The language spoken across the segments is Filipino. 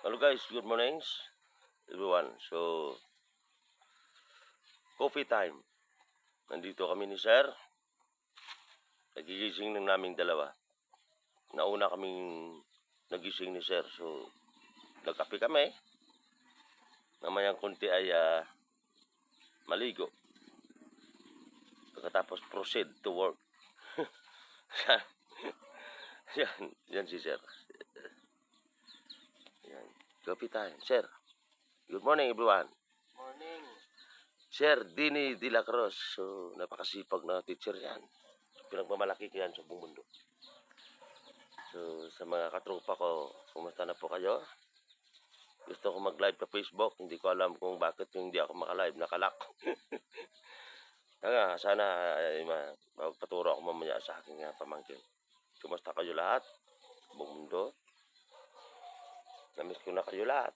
Hello guys, good mornings everyone. So, coffee time. Nandito kami ni Sir. Nagigising ng naming dalawa. Nauna kaming nagising ni Sir. So, nagkape kami. Mamayang konti ay maligo. Pagkatapos proceed to work. yan si Sir. Yan. Coffee time. Sir, good morning everyone. Morning. Sir Dini de la Cruz. So, napakasipag na teacher yan. Pinagmamalaki ko yan sa buong mundo. So, sa mga katropa ko, kumusta na po kayo? Gusto ko mag-live sa Facebook. Hindi ko alam kung bakit hindi ako makalive. Nakalak. Sana ay magpaturo ako mamaya sa aking pamangkin. Kumusta kayo lahat? Buong mundo. Namiss ko na kayo lahat.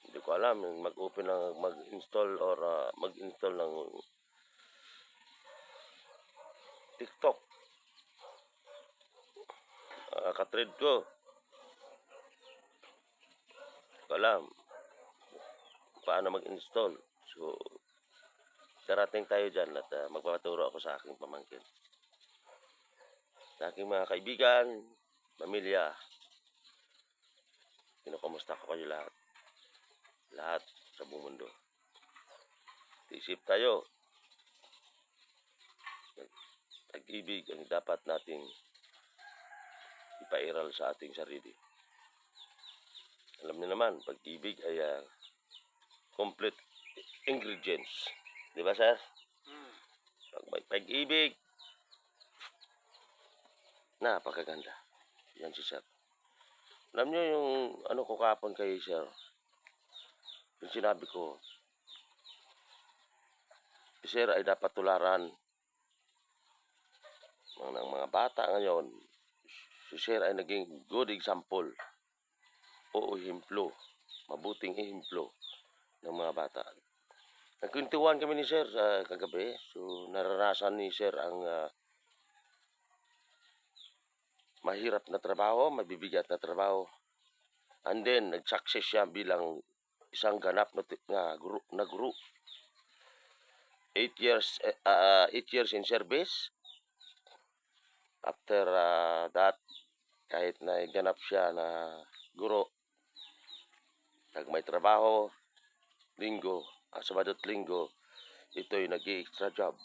Hindi ko alam, mag-open lang, mag-install or mag-install ng TikTok. Katrade ko. Hindi ko alam paano mag-install. So, darating tayo dyan at magpapaturo ako sa aking pamangkin. Sa aking mga kaibigan, pamilya, kinukumusta ko kayo lahat. Lahat sa buong mundo. Isip tayo. Pag-ibig ang dapat nating ipairal sa ating sarili. Alam niyo naman, pag-ibig ay complete ingredients. Di ba, sir? Pag may pag-ibig, napakaganda. Yan si sir. Alam niyo yung ano ko kapon kay sir? Yung sinabi ko, si sir ay dapat tularan ng mga bata ngayon. Si sir ay naging good example o himplo, mabuting himplo ng mga bata. Nagkwentuhan kami ni sir kagabi. So, naranasan ni sir ang mahirap na trabaho, mabibigat na trabaho. And then, nag-success siya bilang isang ganap na guru. 8 years in service. After that, kahit na ganap siya na guro, pag may trabaho, linggo, Sabado't linggo, ito'y nag-i-extra job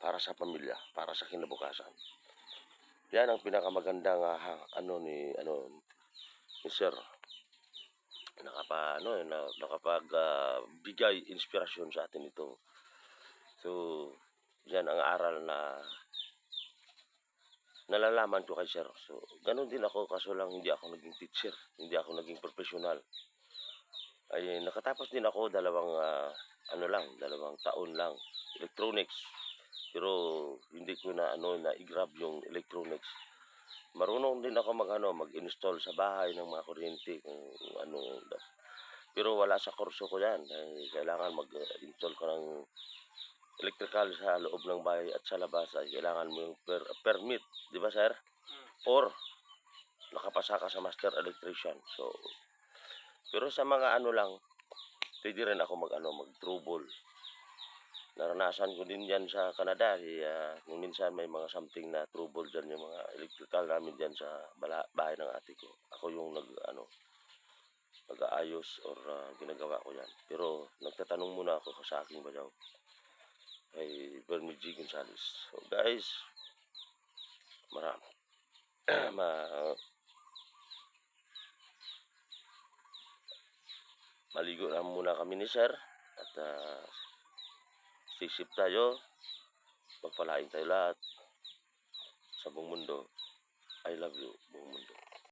para sa pamilya, para sa kinabukasan. Yan ang pinakamagandang ni Sir. Nakapagbigay inspirasyon sa atin ito. So, yan ang aral na nalalaman ko kay Sir. So, ganun din ako, kaso lang hindi ako naging teacher, hindi ako naging professional. Ay nakatapos din ako dalawang taon lang electronics, pero hindi ko na i-grab yung electronics. Marunong din ako mag-install sa bahay ng mga kuryente kung pero wala sa kurso ko yan. Kailangan mag-install ko ng electrical sa loob ng bahay at sa labas ay kailangan mo yung permit, di ba sir? Or nakapasa ka sa master electrician. So, pero sa mga lang, pwede rin ako mag-trouble. Naranasan ko din yan sa Canada. Kung minsan may mga something na trouble dyan, yung mga electrical namin dyan sa bahay ng ate ko. Ako yung nag-aayos or ginagawa ko yan. Pero nagtatanong muna ako sa aking bayaw. Kay Bermiji Gonzales. So guys, maligo na muna kami ni sir at sisip tayo, magpalain tayo lahat sa buong mundo. I love you, buong mundo.